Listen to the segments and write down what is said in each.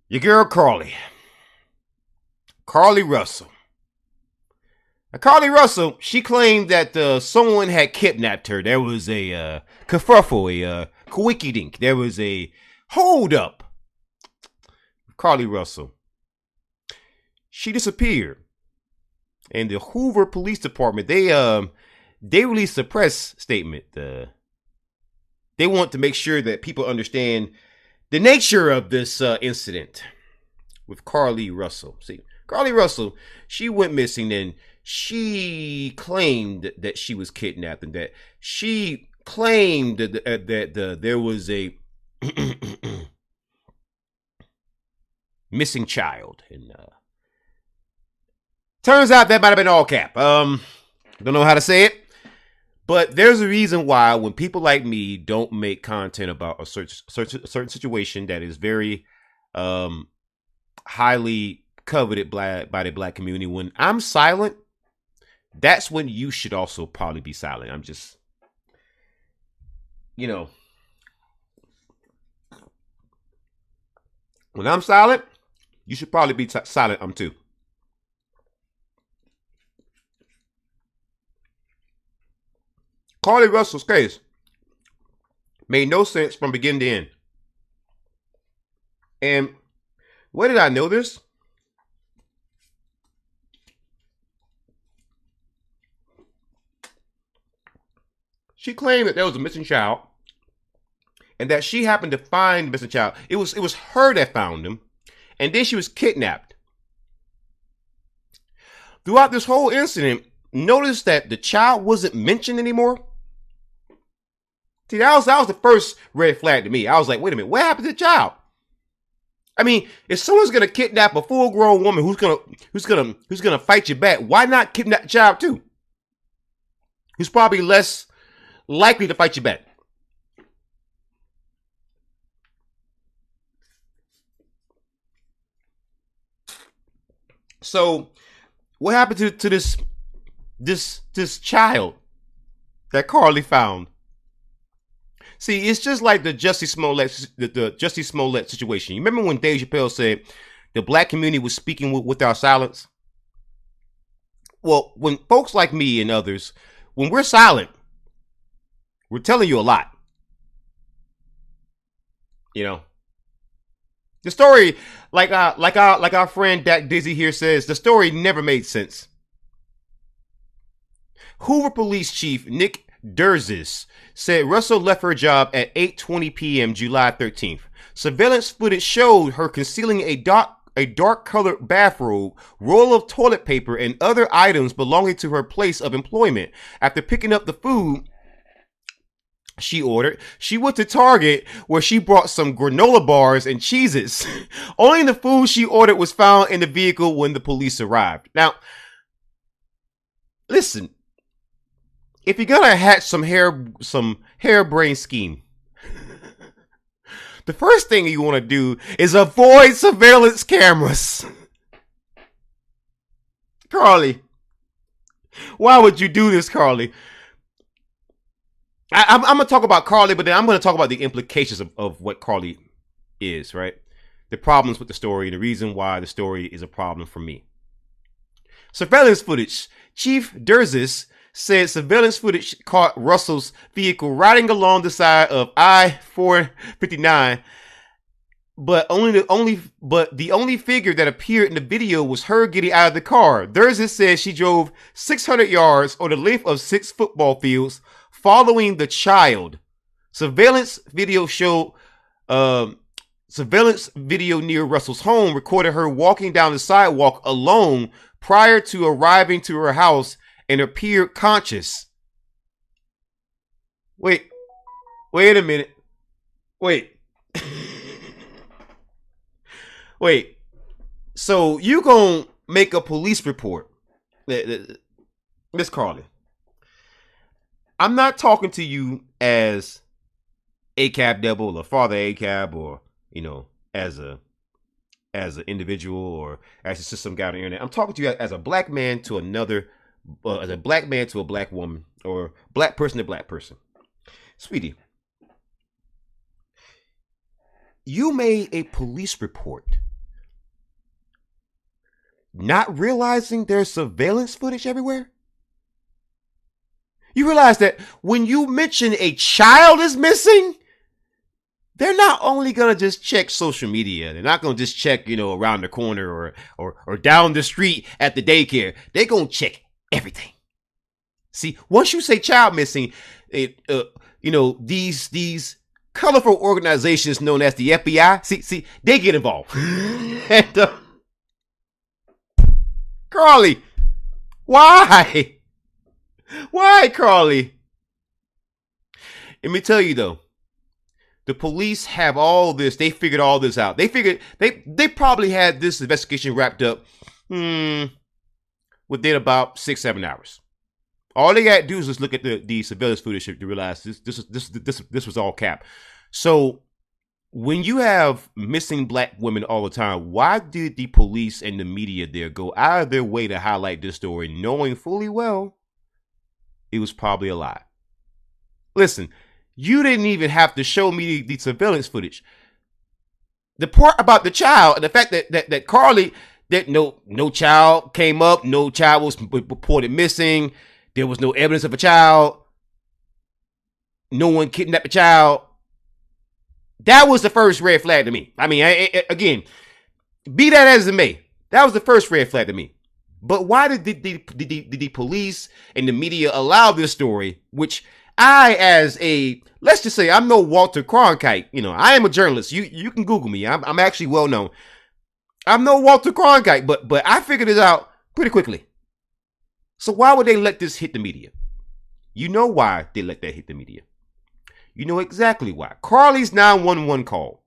Your girl Carlee. Carlee Russell. Now, Carlee Russell, she claimed that someone had kidnapped her. There was a kerfuffle, a quickie dink. There was a hold up. Carlee Russell. She disappeared. And the Hoover Police Department, they released a press statement. They want to make sure that people understand the nature of this incident with Carlee Russell. See, Carlee Russell, she went missing and she claimed that she was kidnapped and that she claimed that there was a missing child. And turns out that might have been all cap. Don't know how to say it. But there's a reason why when people like me don't make content about a certain situation that is very highly coveted by the black community, when I'm silent, that's when you should also probably be silent. I'm just, when I'm silent, you should probably be silent. I'm too. Carlee Russell's case made no sense from beginning to end. And where did I know this? She claimed that there was a missing child and that she happened to find the missing child. It was her that found him, and then she was kidnapped. Throughout this whole incident, notice that the child wasn't mentioned anymore. See, that was the first red flag to me. I was like, wait a minute, what happened to the child? I mean, if someone's gonna kidnap a full-grown woman who's gonna fight you back, why not kidnap the child too? Who's probably less likely to fight you back. So, what happened to this child that Carlee found? See, it's just like the Jussie Smollett situation. You remember when Dave Chappelle said the black community was speaking with our silence? Well, when folks like me and others, when we're silent, we're telling you a lot. The story, like our friend Dak Dizzy here says, the story never made sense. Hoover Police Chief Nick Derzis said Russell left her job at 8:20 p.m. July 13th. Surveillance footage showed her concealing a dark-colored bathrobe, roll of toilet paper, and other items belonging to her place of employment. After picking up the food she ordered, she went to Target where she bought some granola bars and Cheez-Its. Only the food she ordered was found in the vehicle when the police arrived. Now, listen, if you're gonna hatch some harebrained scheme, the first thing you want to do is avoid surveillance cameras. Carlee, why would you do this, Carlee? I'm going to talk about Carlee, but then I'm going to talk about the implications of what Carlee is, right? The problems with the story, the reason why the story is a problem for me. Surveillance footage. Chief Derzis said surveillance footage caught Russell's vehicle riding along the side of I-459, but the only figure that appeared in the video was her getting out of the car. Derzis said she drove 600 yards, or the length of 6 football fields, following the child. Surveillance video near Russell's home recorded her walking down the sidewalk alone prior to arriving to her house and appeared conscious. Wait a minute. Wait. So you gonna make a police report, Miss Carlee? I'm not talking to you as ACAB devil or Father ACAB, or as an individual, or as a system guy on the internet. I'm talking to you as a black man to another, as a black man to a black woman, or black person to black person. Sweetie, you made a police report not realizing there's surveillance footage everywhere? You realize that when you mention a child is missing, they're not only going to just check social media. They're not going to just check, around the corner or down the street at the daycare. They're going to check everything. See, once you say child missing, these colorful organizations known as the FBI, see, they get involved. And, Carlee, why? Why, Carlee? Let me tell you though, the police have all this. They figured all this out. They figured they probably had this investigation wrapped up within about 6-7 hours. All they got to do is just look at the surveillance footage to realize this was all cap. So when you have missing black women all the time, why did the police and the media there go out of their way to highlight this story, knowing fully well it was probably a lie? Listen, you didn't even have to show me the surveillance footage. The part about the child and the fact that Carlee, that no child came up, no child was reported missing, there was no evidence of a child, no one kidnapped a child. That was the first red flag to me. I mean, again, be that as it may, that was the first red flag to me. But why did the police and the media allow this story, which let's just say I'm no Walter Cronkite. I am a journalist. You can Google me. I'm actually well known. I'm no Walter Cronkite, but I figured it out pretty quickly. So why would they let this hit the media? You know why they let that hit the media. You know exactly why. Carlee's 911 call.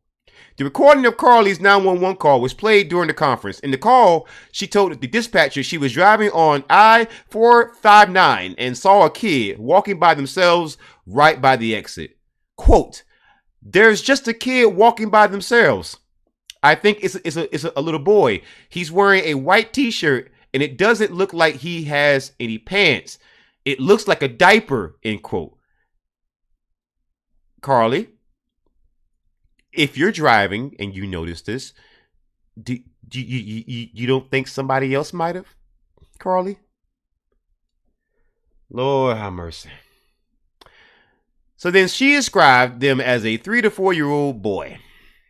The recording of Carlee's 911 call was played during the conference. In the call, she told the dispatcher she was driving on I-459 and saw a kid walking by themselves right by the exit. Quote, "There's just a kid walking by themselves. I think it's a little boy. He's wearing a white t-shirt and it doesn't look like he has any pants. It looks like a diaper," end quote. Carlee, if you're driving and you notice this, do you don't think somebody else might have, Carlee? Lord have mercy. So then she described them as a 3 to 4 year old boy.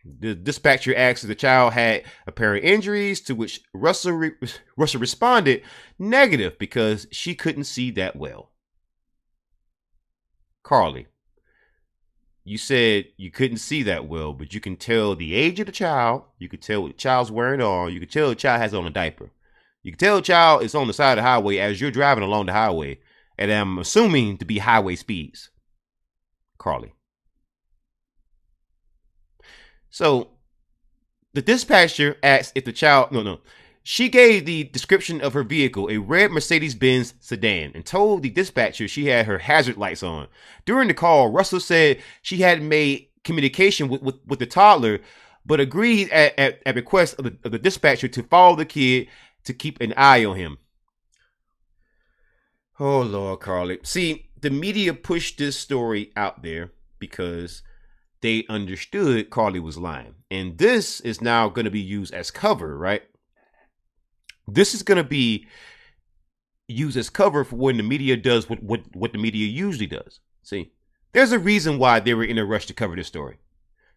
The dispatcher asked if the child had apparent injuries, to which Russell responded negative because she couldn't see that well. Carlee, you said you couldn't see that well, but you can tell the age of the child. You can tell what the child's wearing on. You can tell the child has on a diaper. You can tell the child is on the side of the highway as you're driving along the highway, and I'm assuming to be highway speeds. Carlee. So the dispatcher asked if the child, she gave the description of her vehicle, a red Mercedes-Benz sedan, and told the dispatcher she had her hazard lights on. During the call, Russell said she had made communication with the toddler, but agreed at request of the dispatcher to follow the kid to keep an eye on him. Oh, Lord, Carlee. See, the media pushed this story out there because they understood Carlee was lying. And this is now going to be used as cover, right? This is going to be used as cover for when the media does what the media usually does. See, there's a reason why they were in a rush to cover this story.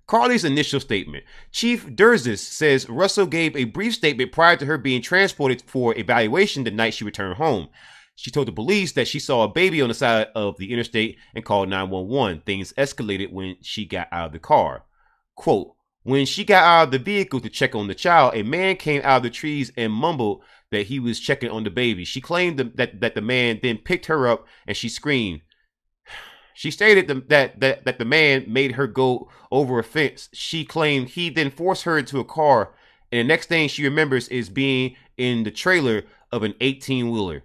Carlee's initial statement. Chief Durzis says Russell gave a brief statement prior to her being transported for evaluation the night she returned home. She told the police that she saw a baby on the side of the interstate and called 911. Things escalated when she got out of the car. Quote, "When she got out of the vehicle to check on the child, a man came out of the trees and mumbled that he was checking on the baby. She claimed that the man then picked her up and she screamed. She stated that the man made her go over a fence. She claimed he then forced her into a car, and the next thing she remembers is being in the trailer of an 18-wheeler.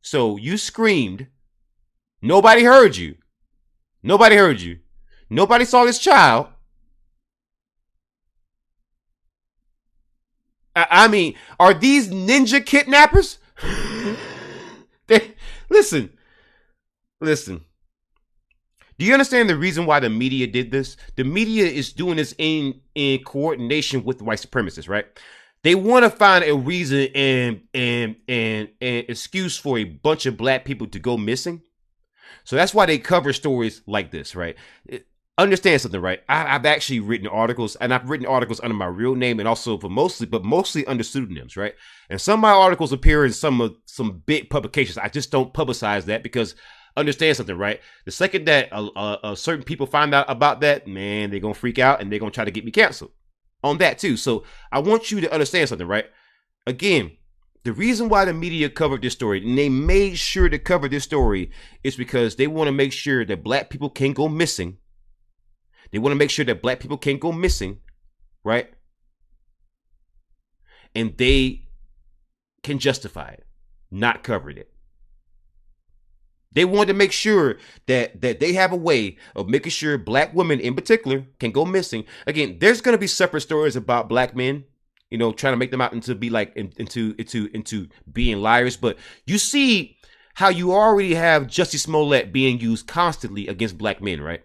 So you screamed. Nobody heard you. Nobody heard you. Nobody saw this child. I mean, are these ninja kidnappers? Listen. Do you understand the reason why the media did this? The media is doing this in coordination with the white supremacists, right? They want to find a reason and excuse for a bunch of black people to go missing. So that's why they cover stories like this, right? Understand something, right? I've actually written articles, and I've written articles under my real name and also mostly under pseudonyms, right? And some of my articles appear in some big publications. I just don't publicize that because understand something, right? The second that certain people find out about that, man, they're gonna freak out and they're gonna try to get me canceled on that too. So I want you to understand something, right? Again, the reason why the media covered this story, and they made sure to cover this story, is because they want to make sure that black people can't go missing. They want to make sure that black people can't go missing, right? And they can justify it, not covering it. They wanted to make sure that they have a way of making sure black women in particular can go missing. Again, there's going to be separate stories about black men, you know, trying to make them out into be like into being liars. But you see how you already have Jussie Smollett being used constantly against black men, right?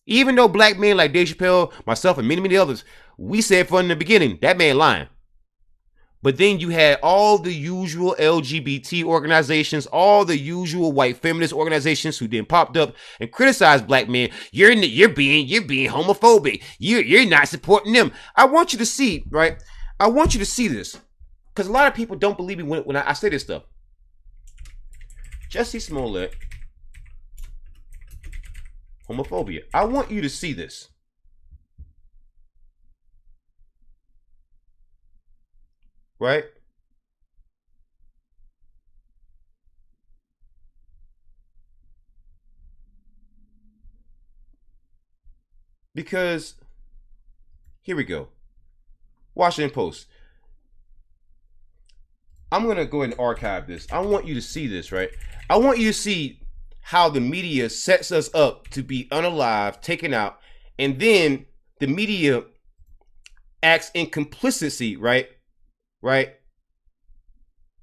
Even though black men like Dave Chappelle, myself, and many others, we said from the beginning, that man lying. But then you had all the usual LGBT organizations, all the usual white feminist organizations who then popped up and criticized black men. You're being homophobic. You're not supporting them. I want you to see, right? I want you to see this, because a lot of people don't believe me when I say this stuff. Jussie Smollett, homophobia. I want you to see this. Right? Because, here we go. Washington Post. I'm going to go ahead and archive this. I want you to see this, right? I want you to see how the media sets us up to be unalive, taken out, and then the media acts in complicity, right,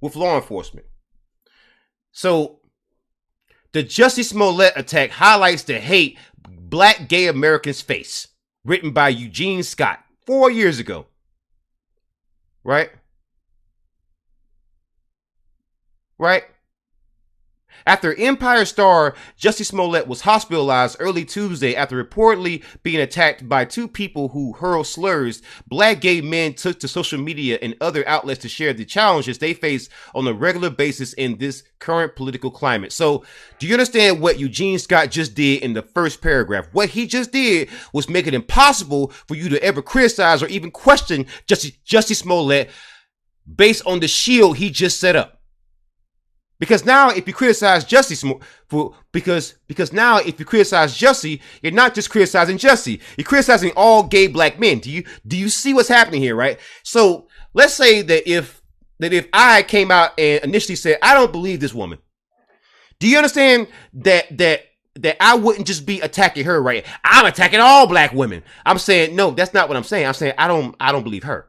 with law enforcement. So the Jussie Smollett attack highlights the hate black gay Americans face, written by Eugene Scott 4 years ago, right? After Empire star Jussie Smollett was hospitalized early Tuesday after reportedly being attacked by two people who hurled slurs, black gay men took to social media and other outlets to share the challenges they face on a regular basis in this current political climate. So, do you understand what Eugene Scott just did in the first paragraph? What he just did was make it impossible for you to ever criticize or even question Jussie Smollett based on the shield he just set up. Because now, if you criticize Jussie, because now if you criticize Jussie, you're not just criticizing Jussie, you're criticizing all gay black men. Do you see what's happening here, right? So let's say that if I came out and initially said I don't believe this woman, do you understand that I wouldn't just be attacking her, right? I'm attacking all black women. I'm saying no, that's not what I'm saying. I'm saying I don't believe her.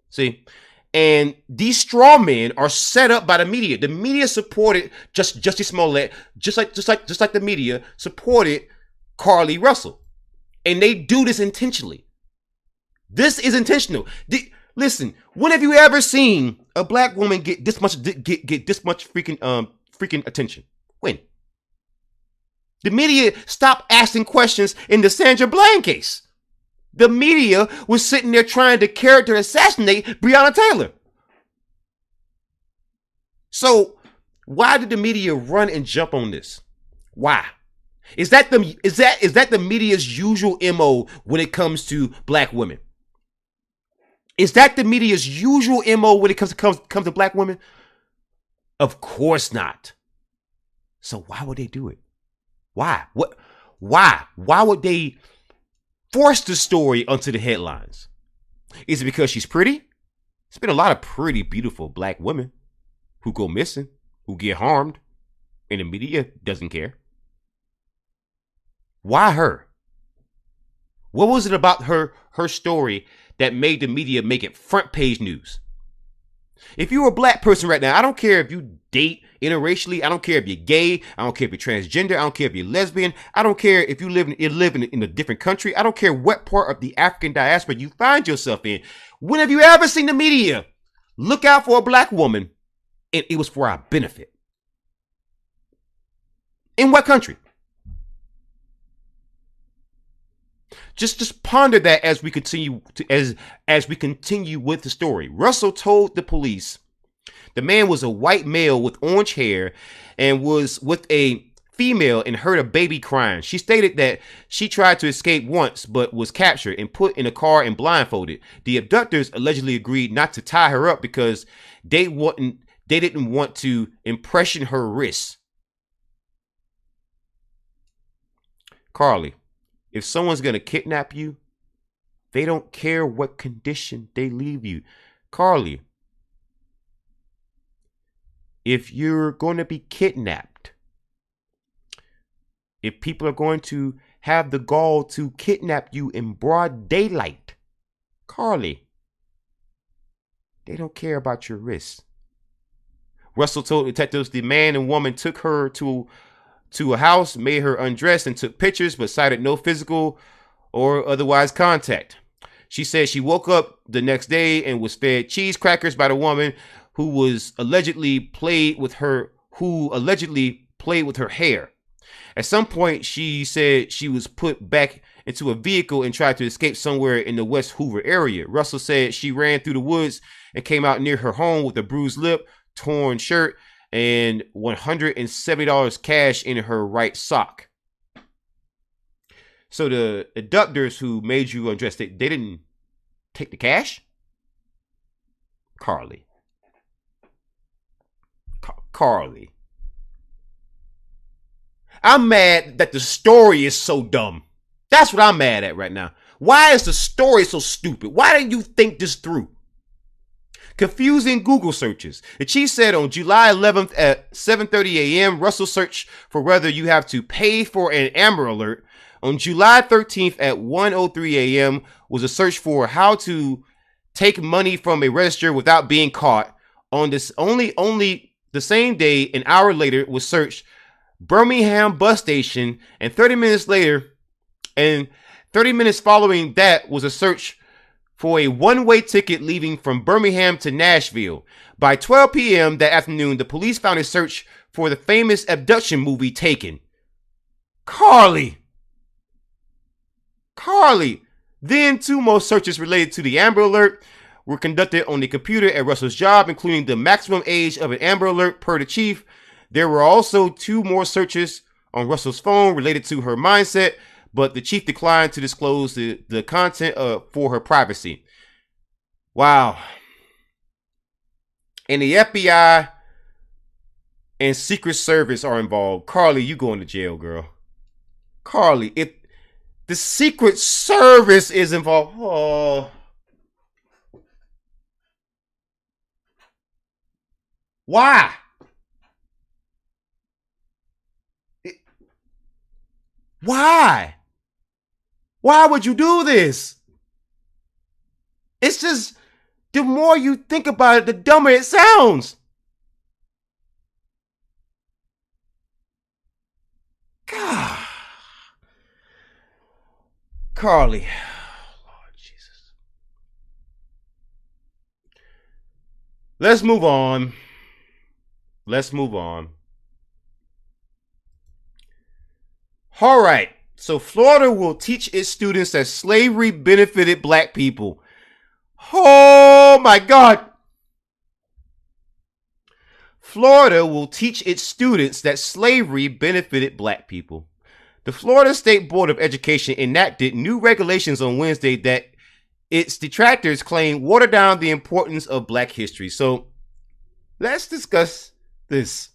See. And these straw men are set up by the media. The media supported Jussie Smollett, just like the media supported Carlee Russell, and they do this intentionally. This is intentional. Listen, when have you ever seen a black woman get this much freaking attention? When? The media stopped asking questions in the Sandra Bland case. The media was sitting there trying to character assassinate Breonna Taylor. So why did the media run and jump on this? Why? Is that the media's usual MO when it comes to black women? Is that the media's usual MO when it comes to black women? Of course not. So why would they do it? Why? Why would they force the story onto the headlines? Is it because she's pretty? There's been a lot of pretty, beautiful black women who go missing, who get harmed, and the media doesn't care. Why her? What was it about her story that made the media make it front page news? If you're a black person right now, I don't care if you date interracially. I don't care if you're gay. I don't care if you're transgender. I don't care if you're lesbian. I don't care if you live in a different country. I don't care what part of the African diaspora you find yourself in. When have you ever seen the media look out for a black woman and it was for our benefit? In what country? Just ponder that as we continue as we continue with the story. Russell told the police the man was a white male with orange hair and was with a female and heard a baby crying. She stated that she tried to escape once but was captured and put in a car and blindfolded. The abductors allegedly agreed not to tie her up because they didn't want to impression her wrists. Carlee, if someone's going to kidnap you, they don't care what condition they leave you. Carlee, if you're going to be kidnapped, if people are going to have the gall to kidnap you in broad daylight, Carlee, they don't care about your wrists. Russell told detectives the man and woman took her to a house, made her undress, and took pictures, but cited no physical or otherwise contact. She said she woke up the next day and was fed cheese crackers by the woman who allegedly played with her hair. At some point, she said she was put back into a vehicle and tried to escape somewhere in the West Hoover area. Russell said she ran through the woods and came out near her home with a bruised lip, torn shirt, and $170 cash in her right sock. So the abductors who made you undress, they didn't take the cash? Carlee. Carlee. I'm mad that the story is so dumb. That's what I'm mad at right now. Why is the story so stupid? Why didn't you think this through? Confusing Google searches. The chief said on July 11th at 7:30 a.m., Russell searched for whether you have to pay for an Amber Alert. On July 13th at 1:03 a.m. was a search for how to take money from a register without being caught. On this only the same day, an hour later, was searched Birmingham bus station, and 30 minutes following that was a search for a one-way ticket leaving from Birmingham to Nashville. By 12 p.m. that afternoon, the police found a search for the famous abduction movie Taken. Carlee. Then 2 more searches related to the Amber Alert were conducted on the computer at Russell's job, including the maximum age of an Amber Alert per the chief. There were also 2 more searches on Russell's phone related to her mindset, but the chief declined to disclose the content for her privacy. Wow. And the FBI and Secret Service are involved. Carlee, you going to jail, girl. Carlee, if the Secret Service is involved, oh. Why? Why? Why would you do this? It's just, the more you think about it, the dumber it sounds. God. Carlee. Lord Jesus. Let's move on. All right. So Florida will teach its students that slavery benefited black people. Oh my God. Florida will teach its students that slavery benefited black people. The Florida State Board of Education enacted new regulations on Wednesday that its detractors claim water down the importance of black history. So let's discuss this.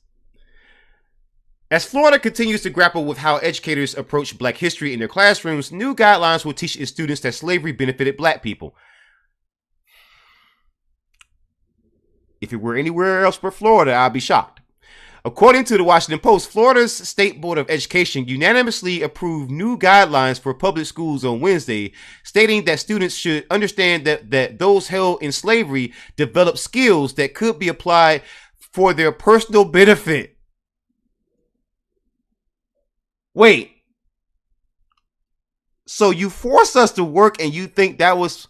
As Florida continues to grapple with how educators approach black history in their classrooms, new guidelines will teach its students that slavery benefited black people. If it were anywhere else but Florida, I'd be shocked. According to the Washington Post, Florida's State Board of Education unanimously approved new guidelines for public schools on Wednesday, stating that students should understand that those held in slavery develop skills that could be applied for their personal benefit. Wait. So you forced us to work and you think that was...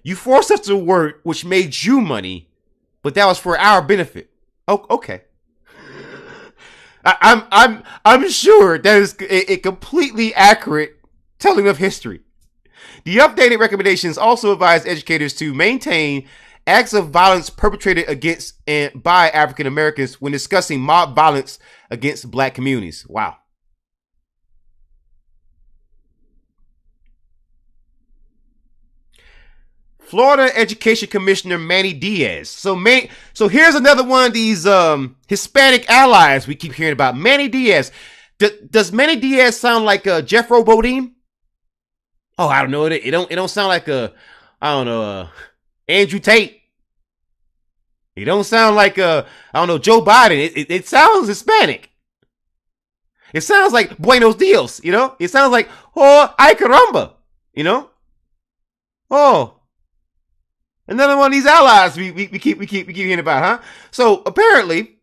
You forced us to work, which made you money, but that was for our benefit. Oh, okay. I'm sure that is a completely accurate telling of history. The updated recommendations also advise educators to maintain acts of violence perpetrated against and by African Americans when discussing mob violence against black communities. Wow. Florida Education Commissioner Manny Diaz. So here's another one of these Hispanic allies we keep hearing about. Manny Diaz. Does Manny Diaz sound like Jeffro Bodine? Oh, I don't know. It don't sound like Andrew Tate. It don't sound like Joe Biden. It sounds Hispanic. It sounds like Buenos Dias, you know? It sounds like ay caramba, you know? Oh. Another one of these allies we keep hearing about, huh? So apparently,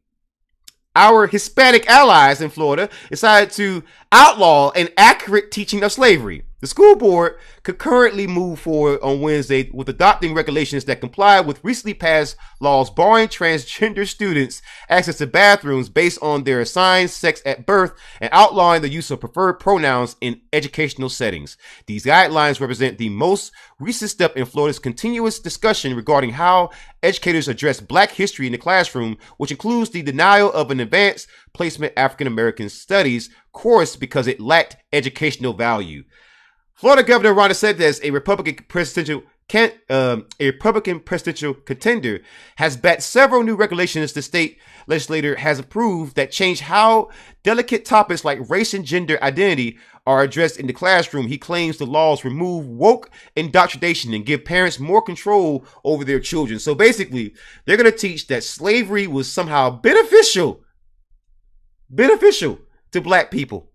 our Hispanic allies in Florida decided to outlaw an accurate teaching of slavery. The school board could currently move forward on Wednesday with adopting regulations that comply with recently passed laws barring transgender students access to bathrooms based on their assigned sex at birth and outlawing the use of preferred pronouns in educational settings. These guidelines represent the most recent step in Florida's continuous discussion regarding how educators address Black history in the classroom, which includes the denial of an advanced placement African American studies course because it lacked educational value. Florida Governor Ron DeSantis, a Republican presidential contender, has backed several new regulations the state legislature has approved that change how delicate topics like race and gender identity are addressed in the classroom. He claims the laws remove woke indoctrination and give parents more control over their children. So basically, they're going to teach that slavery was somehow beneficial to Black people.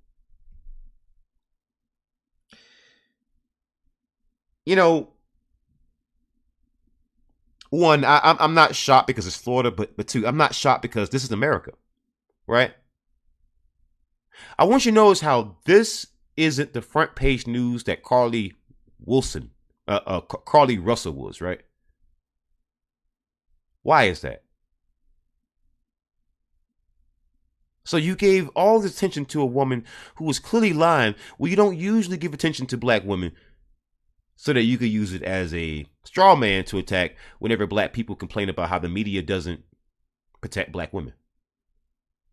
You know, one, I'm not shocked because it's Florida, but two, I'm not shocked because this is America, right? I want you to notice how this isn't the front page news that Carlee Russell was, right? Why is that? So you gave all this attention to a woman who was clearly lying. Well, you don't usually give attention to Black women so that you could use it as a straw man to attack whenever Black people complain about how the media doesn't protect Black women.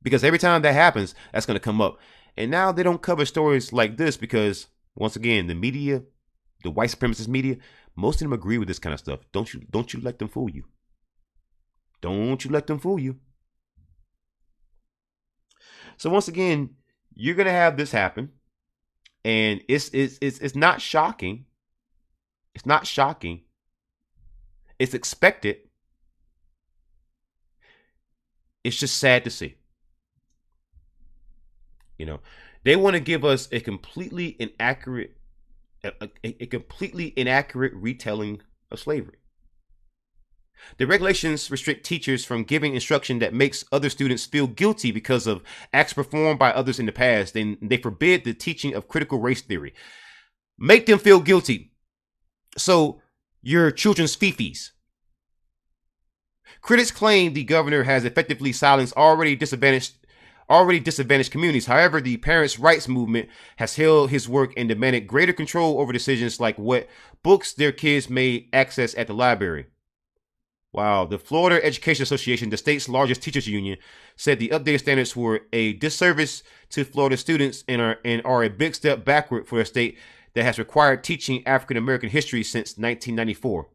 Because every time that happens, that's going to come up. And now they don't cover stories like this because, once again, the media, the white supremacist media, most of them agree with this kind of stuff. Don't you let them fool you. Don't you let them fool you. So once again, you're going to have this happen. And it's not shocking. It's not shocking. It's expected. It's just sad to see. You know, they want to give us a completely inaccurate retelling of slavery. The regulations restrict teachers from giving instruction that makes other students feel guilty because of acts performed by others in the past. And they forbid the teaching of critical race theory. Make them feel guilty. So, your children's fifis. Critics claim the governor has effectively silenced already disadvantaged communities. However, the parents' rights movement has held his work and demanded greater control over decisions like what books their kids may access at the library. Wow. The Florida Education Association, the state's largest teachers union, said the updated standards were a disservice to Florida students and are a big step backward for a state that has required teaching African American history since 1994.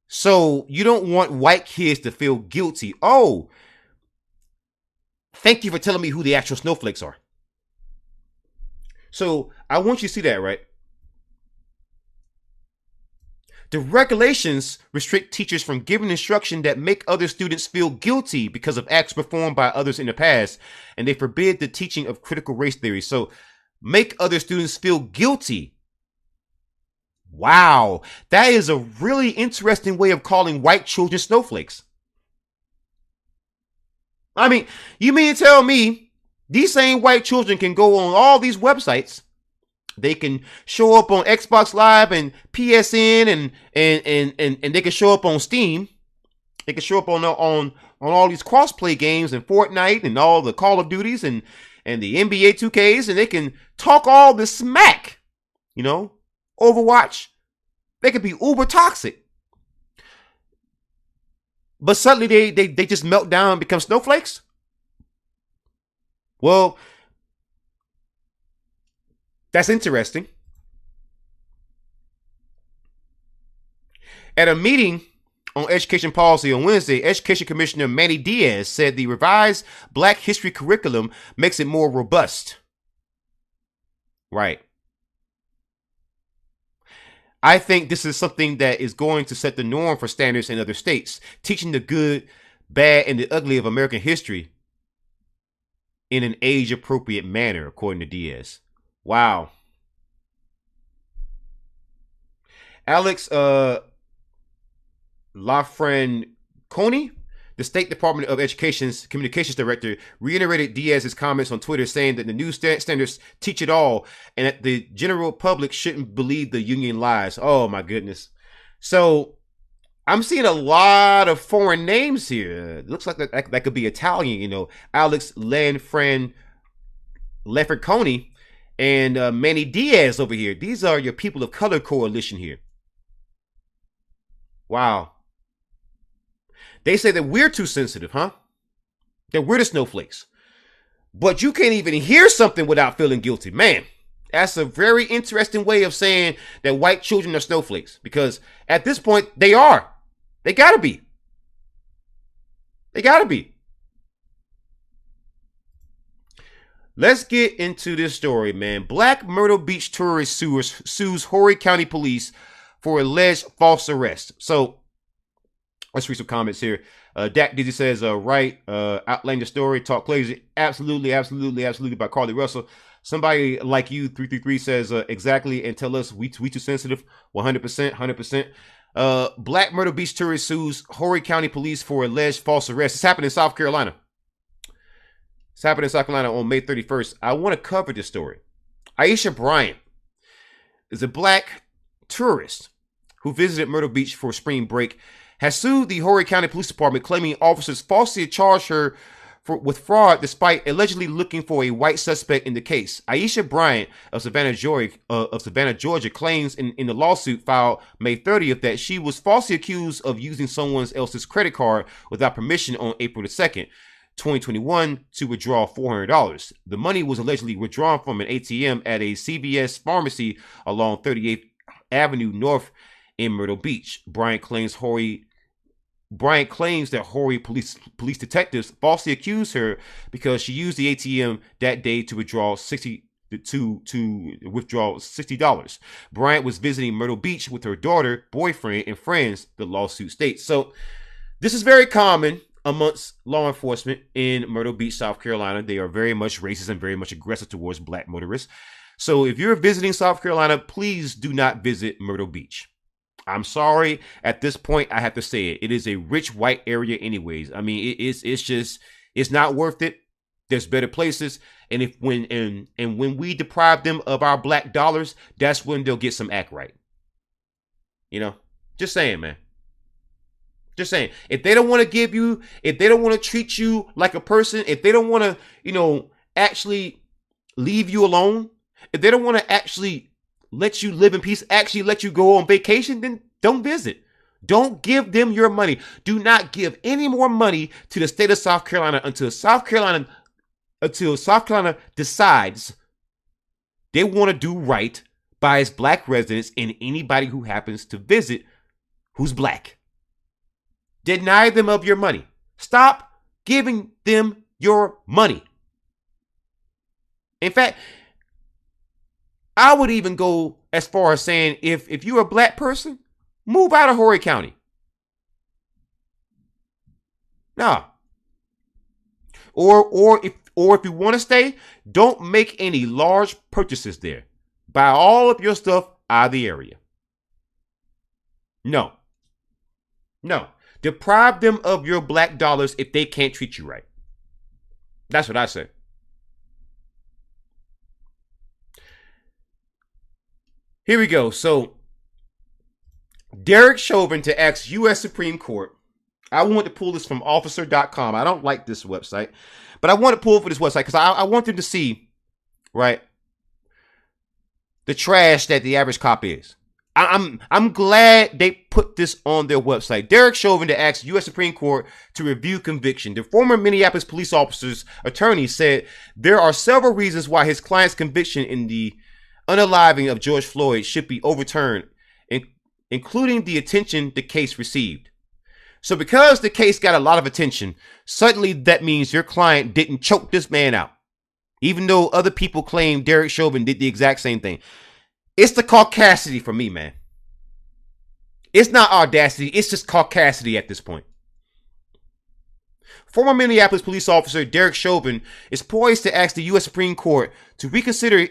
So you don't want white kids to feel guilty. Oh, thank you for telling me who the actual snowflakes are. So I want you to see that, right? The regulations restrict teachers from giving instruction that make other students feel guilty because of acts performed by others in the past, and they forbid the teaching of critical race theory. So, make other students feel guilty. Wow, that is a really interesting way of calling white children snowflakes. I mean, you mean to tell me these same white children can go on all these websites? They can show up on Xbox Live and PSN and they can show up on Steam. They can show up on all these crossplay games and Fortnite and all the Call of Duties and the NBA 2Ks, and they can talk all this smack. You know, Overwatch. They could be uber toxic. But suddenly they just melt down and become snowflakes? Well, that's interesting. At a meeting on education policy on Wednesday, Education Commissioner Manny Diaz said the revised Black history curriculum makes it more robust. Right. I think this is something that is going to set the norm for standards in other states, teaching the good, bad, and the ugly of American history in an age-appropriate manner, according to Diaz. Wow. Alex Lafren Coney, the State Department of Education's communications director, reiterated Diaz's comments on Twitter, saying that the new standards teach it all and that the general public shouldn't believe the union lies. Oh, my goodness. So I'm seeing a lot of foreign names here. It looks like that could be Italian, you know. Alex Lafren Coney and Manny Diaz over here. These are your people of color coalition here. Wow. They say that we're too sensitive, huh? That we're the snowflakes. But you can't even hear something without feeling guilty. Man, that's a very interesting way of saying that white children are snowflakes. Because at this point, they are. They gotta be. They gotta be. Let's get into this story, man. Black Myrtle Beach tourist sues Horry County Police for alleged false arrest. So, let's read some comments here. Dak Dizzy says, right, outline the story, talk crazy. Absolutely by Carlee Russell. Somebody like you, 333, says, exactly, and tell us we too sensitive. 100%. Black Myrtle Beach tourist sues Horry County Police for alleged false arrest. It's happened in South Carolina. It's happened in South Carolina on May 31st. I want to cover this story. Aisha Bryant is a black tourist who visited Myrtle Beach for spring break, has sued the Horry County Police Department, claiming officers falsely charged her with fraud despite allegedly looking for a white suspect in the case. Aisha Bryant of Savannah, Georgia, claims in the lawsuit filed May 30th that she was falsely accused of using someone else's credit card without permission on April the 2nd, 2021, to withdraw $400. The money was allegedly withdrawn from an ATM at a CVS pharmacy along 38th Avenue North in Myrtle Beach. Bryant claims that Horry police detectives falsely accused her because she used the ATM that day to withdraw $60. Bryant was visiting Myrtle Beach with her daughter, boyfriend, and friends, the lawsuit states. So this is very common amongst law enforcement in Myrtle Beach, South Carolina. They are very much racist and very much aggressive towards black motorists. So if you're visiting South Carolina, please do not visit Myrtle Beach. I'm sorry. At this point, I have to say it. It is a rich white area anyways. I mean, it's not worth it. There's better places. And when we deprive them of our black dollars, that's when they'll get some act right. You know, just saying, man. Just saying. If they don't want to treat you like a person, if they don't want to, actually leave you alone, if they don't want to actually let you live in peace, actually let you go on vacation, then don't visit. Don't give them your money. Do not give any more money to the state of South Carolina until South Carolina decides they want to do right by its black residents and anybody who happens to visit who's black. Deny them of your money. Stop giving them your money. In fact, I would even go as far as saying if you're a black person, Move out of Horry County. Nah. Or if you want to stay, don't make any large purchases there. Buy all of your stuff out of the area. No. Deprive them of your black dollars if they can't treat you right. That's what I say. Here we go. So, Derek Chauvin to ask U.S. Supreme Court. I want to pull this from officer.com. I don't like this website, but I want to pull for this website because I want them to see, right, the trash that the average cop is. I'm glad they put this on their website. Derek Chauvin to ask U.S. Supreme Court to review conviction. The former Minneapolis police officer's attorney said there are several reasons why his client's conviction in the unaliving of George Floyd should be overturned, including the attention the case received. So because the case got a lot of attention, suddenly that means your client didn't choke this man out. Even though other people claim Derek Chauvin did the exact same thing. It's the caucasity for me, man. It's not audacity. It's just caucasity at this point. Former Minneapolis police officer Derek Chauvin is poised to ask the U.S. Supreme Court to reconsider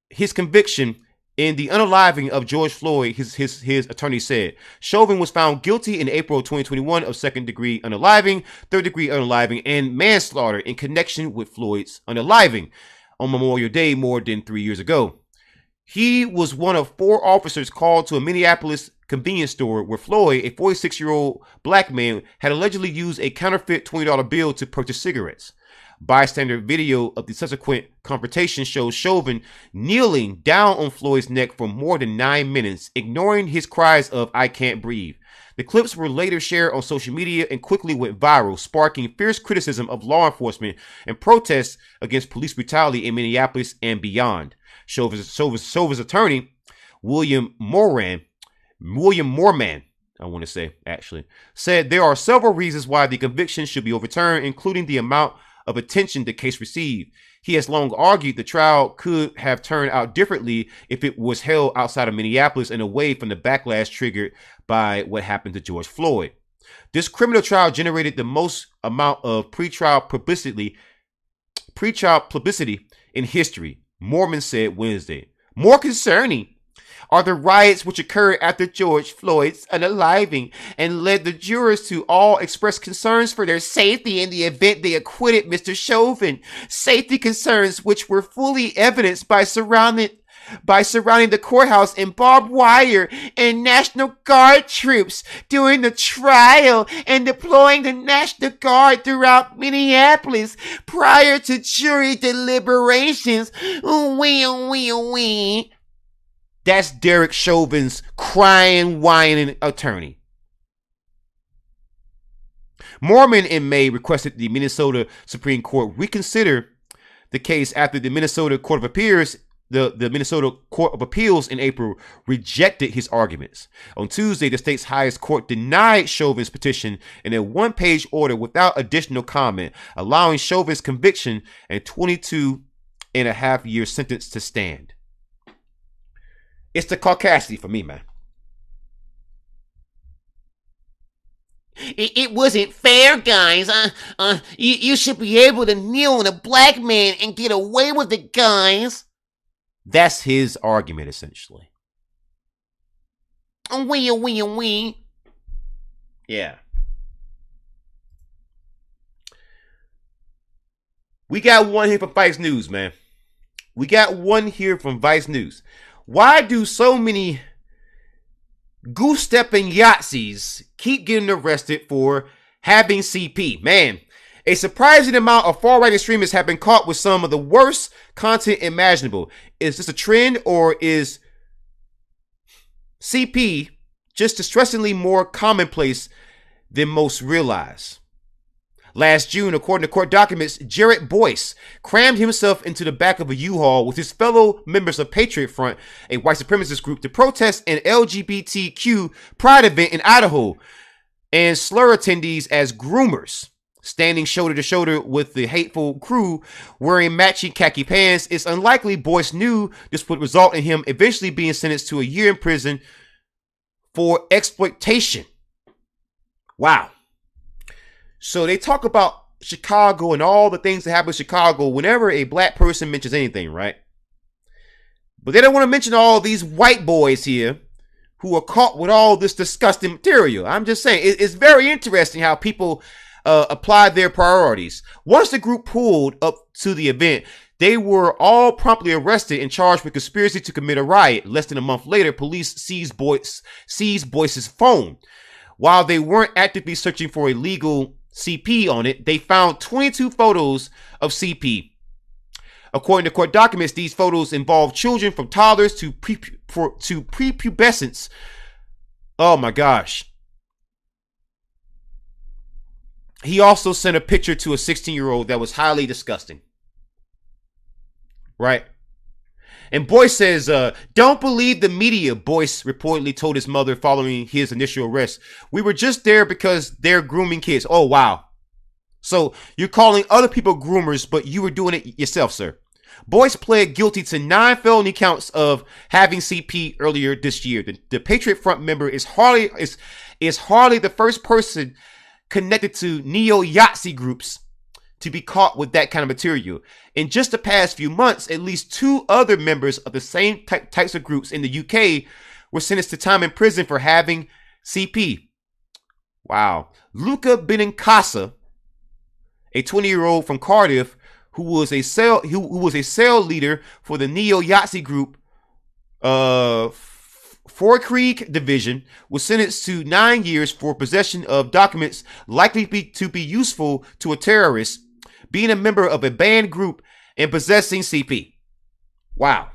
his conviction in the unaliving of George Floyd, his attorney said. Chauvin was found guilty in April 2021 of second-degree unaliving, third-degree unaliving, and manslaughter in connection with Floyd's unaliving on Memorial Day more than 3 years ago. He was one of 4 officers called to a Minneapolis convenience store where Floyd, a 46-year-old black man, had allegedly used a counterfeit $20 bill to purchase cigarettes. Bystander video of the subsequent confrontation shows Chauvin kneeling down on Floyd's neck for more than 9 minutes, ignoring his cries of "I can't breathe." The clips were later shared on social media and quickly went viral, sparking fierce criticism of law enforcement and protests against police brutality in Minneapolis and beyond. Chauvin's attorney, William Moorman, said there are several reasons why the conviction should be overturned, including the amount of attention the case received. He has long argued the trial could have turned out differently if it was held outside of Minneapolis and away from the backlash triggered by what happened to George Floyd. This criminal trial generated the most amount of pretrial publicity in history, Moorman said Wednesday. More concerning are the riots which occurred after George Floyd's unaliving and led the jurors to all express concerns for their safety in the event they acquitted Mr. Chauvin. Safety concerns which were fully evidenced by surrounding the courthouse in barbed wire and National Guard troops during the trial and deploying the National Guard throughout Minneapolis prior to jury deliberations. That's Derek Chauvin's crying, whining attorney. Moorman in May requested the Minnesota Supreme Court reconsider the case after the Minnesota Court of Appeals, the Minnesota Court of Appeals in April rejected his arguments. On Tuesday, the state's highest court denied Chauvin's petition in a one-page order without additional comment, allowing Chauvin's conviction and 22.5-year sentence to stand. It's the caucasity for me, man. It wasn't fair, guys. You should be able to kneel on a black man and get away with it, guys. That's his argument, essentially. Yeah. We got one here from Vice News, man. Why do so many goose-stepping Yahtzees keep getting arrested for having CP? Man, a surprising amount of far-right extremists have been caught with some of the worst content imaginable. Is this a trend, or is CP just distressingly more commonplace than most realize? Last June, according to court documents, Jarrett Boyce crammed himself into the back of a U-Haul with his fellow members of Patriot Front, a white supremacist group, to protest an LGBTQ pride event in Idaho, and slur attendees as groomers. Standing shoulder to shoulder with the hateful crew wearing matching khaki pants, it's unlikely Boyce knew this would result in him eventually being sentenced to a year in prison for exploitation. Wow. So they talk about Chicago and all the things that happen in Chicago whenever a black person mentions anything, right? But they don't want to mention all these white boys here who are caught with all this disgusting material. I'm just saying, it's very interesting how people apply their priorities. Once the group pulled up to the event, they were all promptly arrested and charged with conspiracy to commit a riot. Less than a month later, police seized Boyce's phone. While they weren't actively searching for a legal CP on it, they found 22 photos of CP. According to court documents, these photos involve children from toddlers to prepubescence. Oh my gosh. He also sent a picture to a 16-year-old that was highly disgusting. Right? And Boyce says, don't believe the media, Boyce reportedly told his mother following his initial arrest. We were just there because they're grooming kids. Oh, wow. So you're calling other people groomers, but you were doing it yourself, sir. Boyce pled guilty to 9 felony counts of having CP earlier this year. The Patriot Front member is hardly the first person connected to neo-Yahtzee groups to be caught with that kind of material. In just the past few months, at least 2 other members of the same types of groups in the UK were sentenced to time in prison for having CP. Wow. Luca Benincasa, a 20-year-old from Cardiff who was a cell leader for the neo-Yahtzee group Forkreek Division, was sentenced to 9 years for possession of documents likely to be useful to a terrorist, being a member of a banned group, and possessing CP. Wow.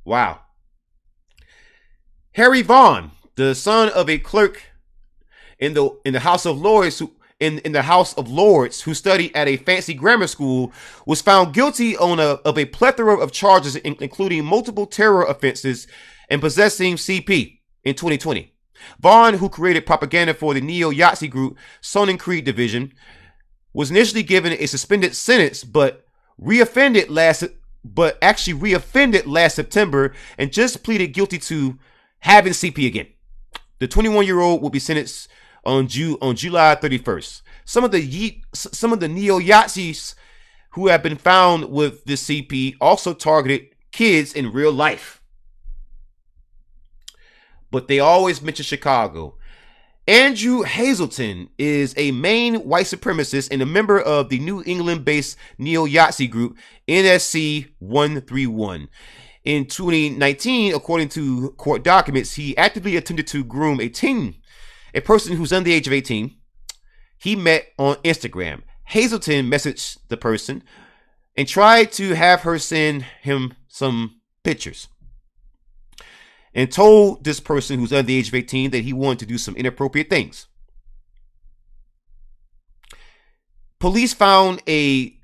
Wow. Harry Vaughan, the son of a clerk in the House of Lords who studied at a fancy grammar school, was found guilty of a plethora of charges, including multiple terror offenses and possessing CP in 2020. Vaughan, who created propaganda for the neo-Yahtzee group Sonnenkrieg Division, was initially given a suspended sentence, but reoffended last September and just pleaded guilty to having CP again. The 21-year-old will be sentenced on July 31st. Some of the neo-Yahtzees who have been found with the CP also targeted kids in real life. But they always mention Chicago. Andrew Hazelton is a Maine white supremacist and a member of the New England-based neo-Yahtzee group NSC 131. In 2019, according to court documents, he actively attempted to groom a person who's under the age of 18. He met on Instagram. Hazelton messaged the person and tried to have her send him some pictures, and told this person who's under the age of 18 that he wanted to do some inappropriate things. Police found a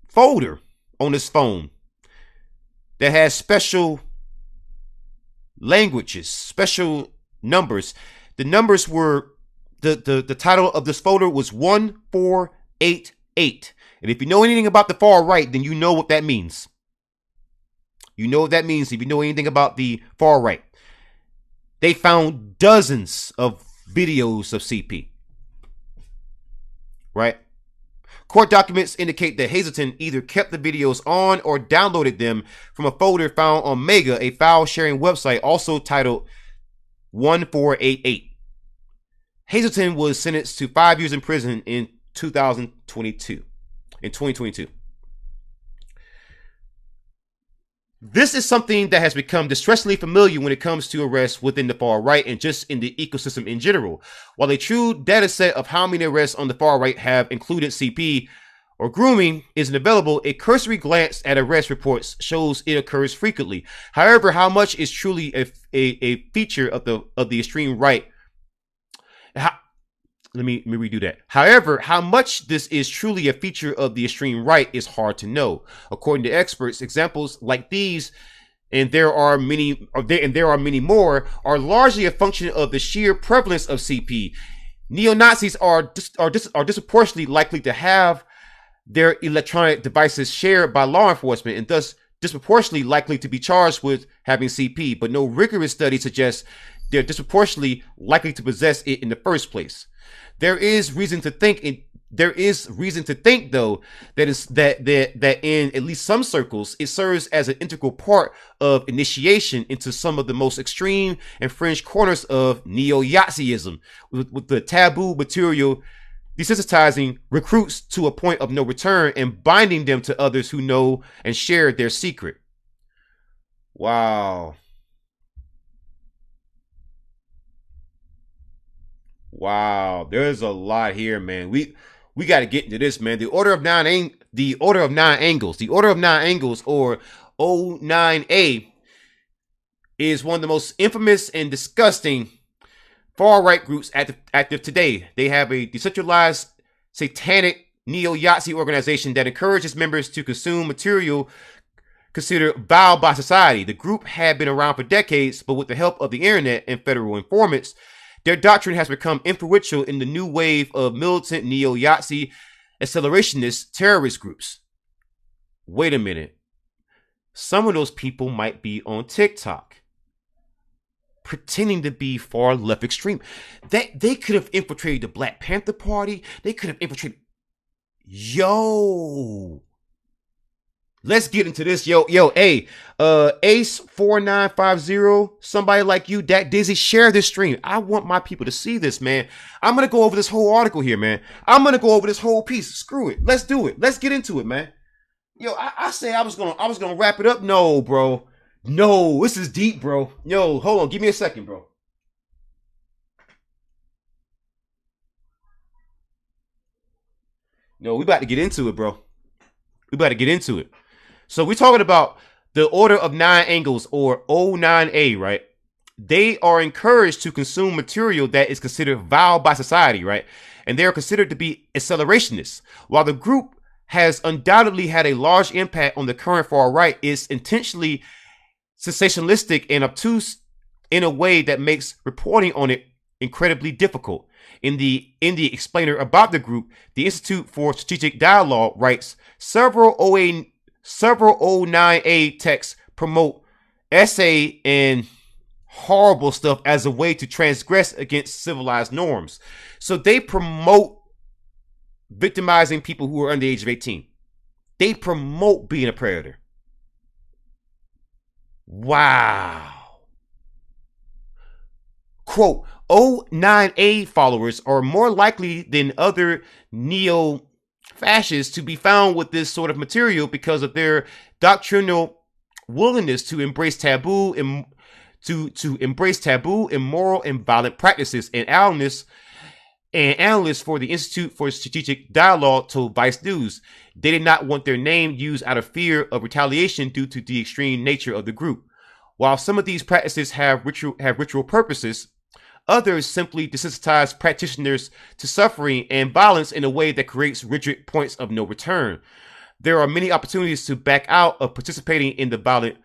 folder on his phone that has special languages, special numbers. The numbers were, the title of this folder was 1488. And if you know anything about the far right, then you know what that means. You know what that means if you know anything about the far right. They found dozens of videos of CP. Right? Court documents indicate that Hazelton either kept the videos on or downloaded them from a folder found on Mega, a file sharing website also titled 1488. Hazelton was sentenced to 5 years in prison in 2022. This is something that has become distressingly familiar when it comes to arrests within the far right and just in the ecosystem in general. While a true data set of how many arrests on the far right have included CP or grooming isn't available, a cursory glance at arrest reports shows it occurs frequently. However, how much is truly a feature of the extreme right? Let me redo that. However, how much this is truly a feature of the extreme right is hard to know. According to experts, examples like these, and there are many more, are largely a function of the sheer prevalence of CP. Neo-Nazis are disproportionately likely to have their electronic devices shared by law enforcement and thus disproportionately likely to be charged with having CP, but no rigorous study suggests they're disproportionately likely to possess it in the first place. There is reason to think though, that in at least some circles, it serves as an integral part of initiation into some of the most extreme and fringe corners of neo-Yazidism, with the taboo material desensitizing recruits to a point of no return and binding them to others who know and share their secret. Wow. Wow, there's a lot here, man. We got to get into this, man. The Order of Nine Angles, or O9A, is one of the most infamous and disgusting far-right groups active today. They have a decentralized, satanic neo-Yazi organization that encourages members to consume material considered vile by society. The group had been around for decades, but with the help of the internet and federal informants, their doctrine has become influential in the new wave of militant neo-Yazi accelerationist terrorist groups. Wait a minute. Some of those people might be on TikTok, pretending to be far left extreme. They could have infiltrated the Black Panther Party. They could have infiltrated. Yo. Let's get into this. Yo, hey, Ace4950, somebody like you, Dak Dizzy, share this stream. I want my people to see this, man. I'm going to go over this whole article here, man. I'm going to go over this whole piece. Screw it. Let's do it. Let's get into it, man. Yo, I say I was going to wrap it up. No, bro. No, this is deep, bro. Yo, hold on. Give me a second, bro. No, we about to get into it, bro. We about to get into it. So we're talking about the Order of Nine Angles, or O9A, right? They are encouraged to consume material that is considered vile by society, right? And they are considered to be accelerationists. While the group has undoubtedly had a large impact on the current far right, it's intentionally sensationalistic and obtuse in a way that makes reporting on it incredibly difficult. In the explainer about the group, the Institute for Strategic Dialogue writes, several O9A texts promote essay and horrible stuff as a way to transgress against civilized norms. So they promote victimizing people who are under the age of 18. They promote being a predator. Wow. Quote, O9A followers are more likely than other neo-fascists to be found with this sort of material because of their doctrinal willingness to embrace taboo and to embrace taboo, immoral, and violent practices. And analysts for the Institute for Strategic Dialogue told Vice News they did not want their name used out of fear of retaliation due to the extreme nature of the group. While some of these practices have ritual purposes, others simply desensitize practitioners to suffering and violence in a way that creates rigid points of no return. There are many opportunities to back out of participating in the violent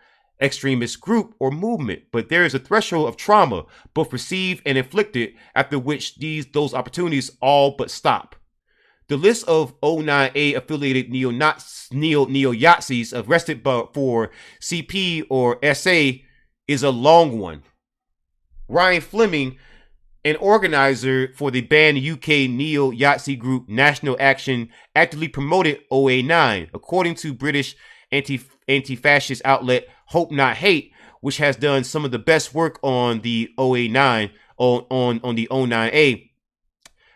extremist group or movement, but there is a threshold of trauma, both received and inflicted, after which those opportunities all but stop. The list of O9A affiliated neo-Yazis arrested for CP or SA is a long one. Ryan Fleming, an organizer for the banned UK neo-Yazi group National Action, actively promoted OA9, according to British anti-fascist outlet Hope Not Hate, which has done some of the best work on the OA9 on the O9A.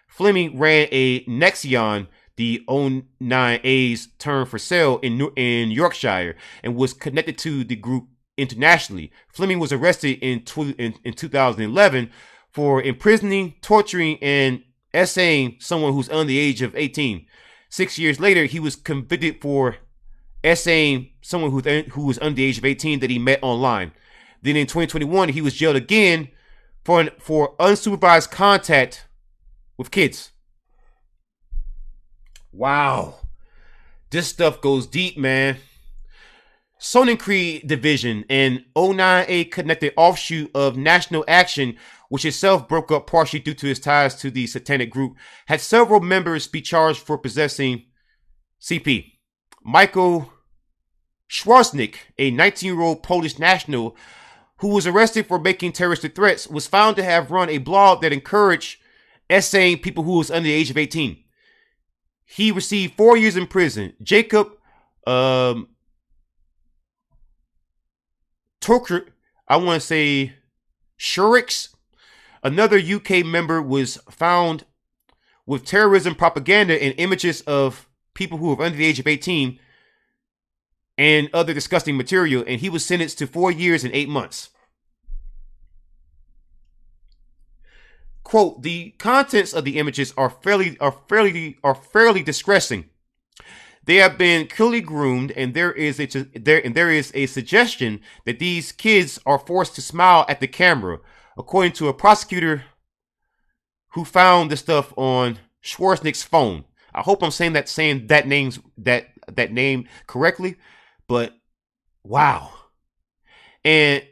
Fleming ran a Nexion, the O9A's term for sale, in Yorkshire, and was connected to the group internationally. Fleming was arrested in 2011 for imprisoning, torturing, and essaying someone who's under the age of 18. 6 years later, he was convicted for essaying someone who was under the age of 18 that he met online. Then in 2021, he was jailed again for unsupervised contact with kids. Wow. This stuff goes deep, man. Sonnenkrieg Division, an O9A connected offshoot of National Action, which itself broke up partially due to its ties to the satanic group, had several members be charged for possessing CP. Michael Schwarznick, a 19-year-old Polish national who was arrested for making terroristic threats, was found to have run a blog that encouraged essaying people who was under the age of 18. He received 4 years in prison. Jacob Turker, I want to say Shurix, another UK member, was found with terrorism propaganda and images of people who are under the age of 18 and other disgusting material, and he was sentenced to 4 years and 8 months. Quote, the contents of the images are fairly distressing. They have been clearly groomed, and there is a suggestion that these kids are forced to smile at the camera, according to a prosecutor who found the stuff on Schwarznick's phone. I hope I'm saying that name correctly, but wow. And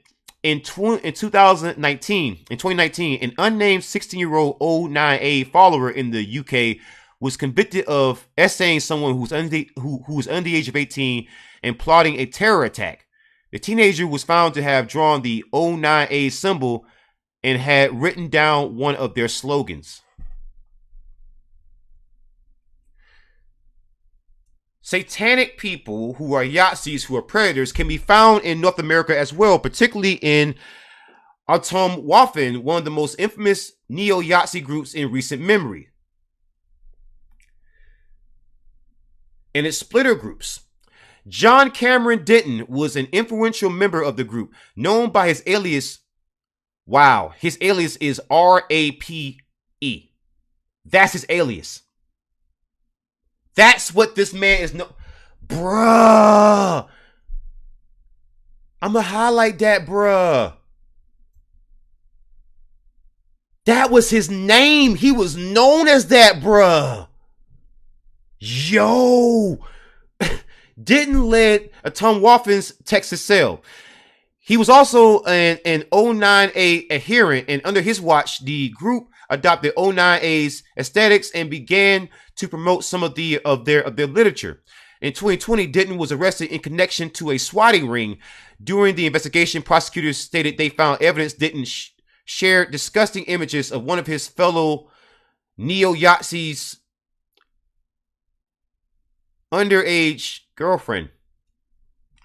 in 2019, an unnamed 16-year-old 09A follower in the UK was convicted of essaying someone who was under the age of 18 and plotting a terror attack. The teenager was found to have drawn the 09A symbol and had written down one of their slogans. Satanic people who are Yahtzees, who are predators, can be found in North America as well, particularly in Atomwaffen, one of the most infamous neo-Yahtzee groups in recent memory, and its splitter groups. John Cameron Denton was an influential member of the group, known by his alias. Wow, his alias is RAPE. That's his alias. That's what this man is. Bruh. I'm going to highlight that, bruh. That was his name. He was known as that, bruh. Yo. Didn't lead Atomwaffen's Texas cell. He was also an 09A adherent, and under his watch, the group adopted 09A's aesthetics and began to promote some of their literature. In 2020, Denton was arrested in connection to a swatting ring. During the investigation, prosecutors stated they found evidence Denton shared disgusting images of one of his fellow neo-Yahtzees' underage girlfriend.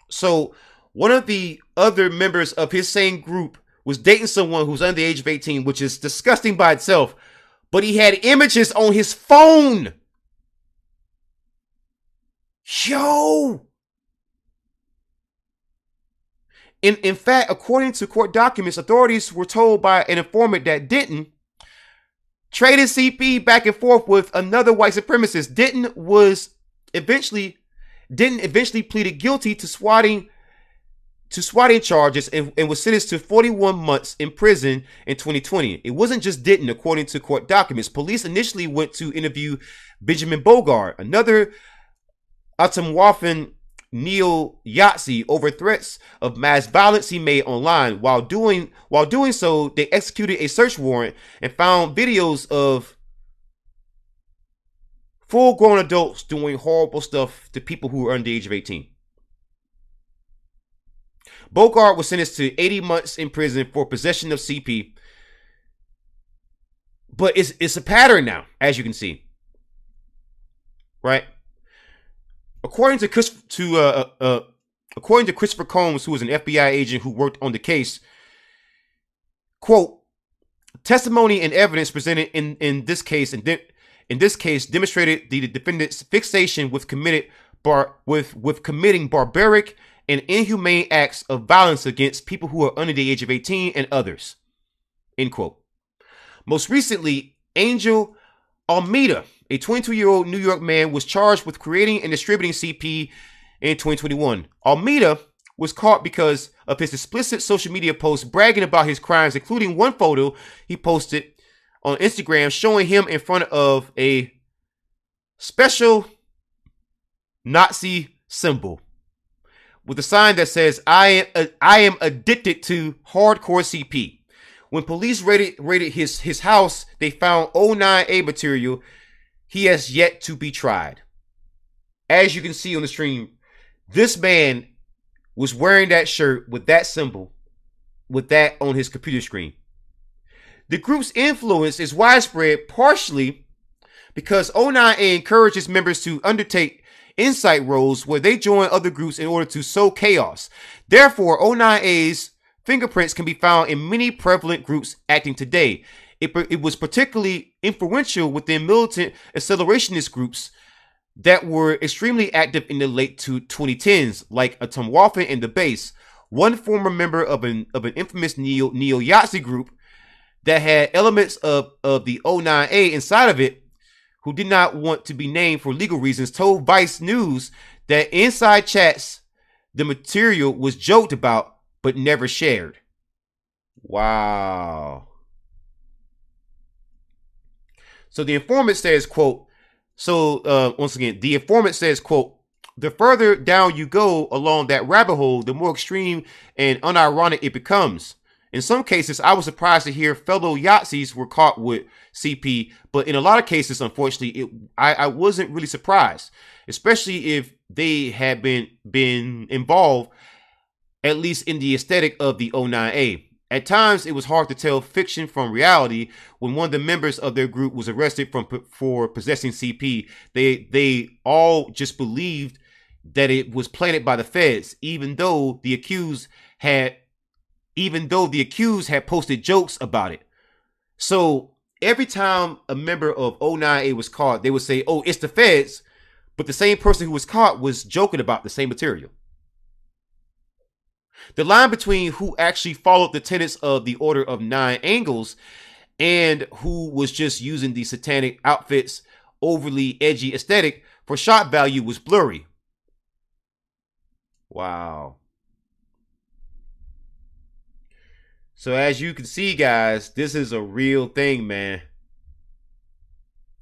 So one of the other members of his same group was dating someone who's under the age of 18, which is disgusting by itself, but he had images on his phone. Yo! In fact, according to court documents, authorities were told by an informant that Denton traded CP back and forth with another white supremacist. Denton eventually pleaded guilty to swatting charges and was sentenced to 41 months in prison in 2020. It wasn't just Denton, according to court documents. Police initially went to interview Benjamin Bogart, another Atomwaffen neo-Yahtzee, over threats of mass violence he made online. While doing so, they executed a search warrant and found videos of full-grown adults doing horrible stuff to people who were under the age of 18. Bogart was sentenced to 80 months in prison for possession of CP. But it's a pattern now, as you can see. Right? According to Christopher Combs, who was an FBI agent who worked on the case, quote, testimony and evidence presented in this case demonstrated the defendant's fixation with committing barbaric and inhumane acts of violence against people who are under the age of 18 and others, end quote. Most recently, Angel Almeida, a 22-year-old New York man, was charged with creating and distributing CP in 2021. Almeida was caught because of his explicit social media posts bragging about his crimes, including one photo he posted on Instagram showing him in front of a special Nazi symbol with a sign that says, I am addicted to hardcore CP. When police raided his house, they found 09A material. He has yet to be tried. As you can see on the stream, this man was wearing that shirt with that symbol, with that on his computer screen. The group's influence is widespread partially because O9A encourages members to undertake insight roles where they join other groups in order to sow chaos. Therefore, O9A's fingerprints can be found in many prevalent groups acting today. It was particularly influential within militant accelerationist groups that were extremely active in the late 2010s, like Atomwaffen and the Base. One former member of an infamous neo-Yahtzee group that had elements of the O9A inside of it, who did not want to be named for legal reasons, told Vice News that inside chats, the material was joked about but never shared. Wow. So the informant says, quote, once again, the informant says, quote, the further down you go along that rabbit hole, the more extreme and unironic it becomes. In some cases, I was surprised to hear fellow Yahtzees were caught with CP, but in a lot of cases, unfortunately, I wasn't really surprised, especially if they had been involved, at least in the aesthetic of the O9A. At times, it was hard to tell fiction from reality. When one of the members of their group was arrested for possessing CP, they all just believed that it was planted by the feds, even though the accused had posted jokes about it. So every time a member of O9A was caught, they would say, oh, it's the feds, but the same person who was caught was joking about the same material. The line between who actually followed the tenets of the Order of Nine Angles and who was just using the satanic outfits, overly edgy aesthetic for shock value was blurry. Wow. So as you can see, guys, this is a real thing, man.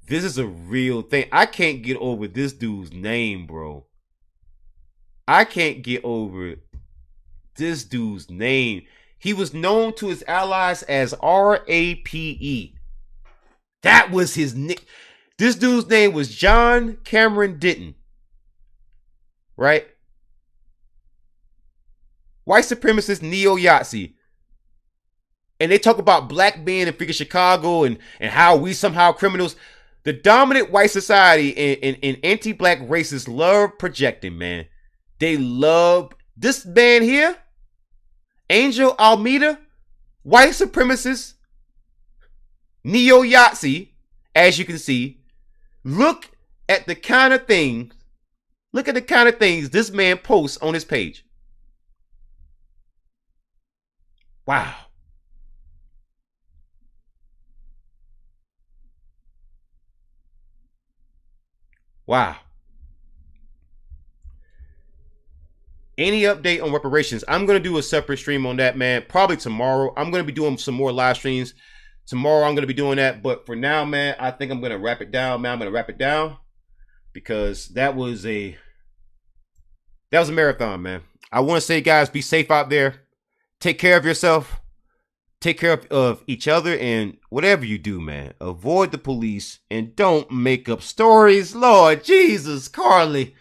This is a real thing. I can't get over this dude's name, bro. I can't get over this dude's name. He was known to his allies as RAPE. That was his nick. This dude's name was John Cameron Denton. Right? White supremacist neo-Yahtzee. And they talk about black men and figure Chicago and how we somehow criminals. The dominant white society and anti-black racists love projecting, man. They love this man here, Angel Almeida, white supremacist, neo-Yahtzee, as you can see. Look at the kind of things this man posts on his page. Wow. Wow. Any update on reparations? I'm going to do a separate stream on that, man. Probably tomorrow. I'm going to be doing some more live streams. Tomorrow I'm going to be doing that. But for now, man, I think I'm going to wrap it down, man. I'm going to wrap it down because that was a marathon, man. I want to say, guys, be safe out there. Take care of yourself. Take care of each other, and whatever you do, man, avoid the police and don't make up stories. Lord Jesus, Carlee.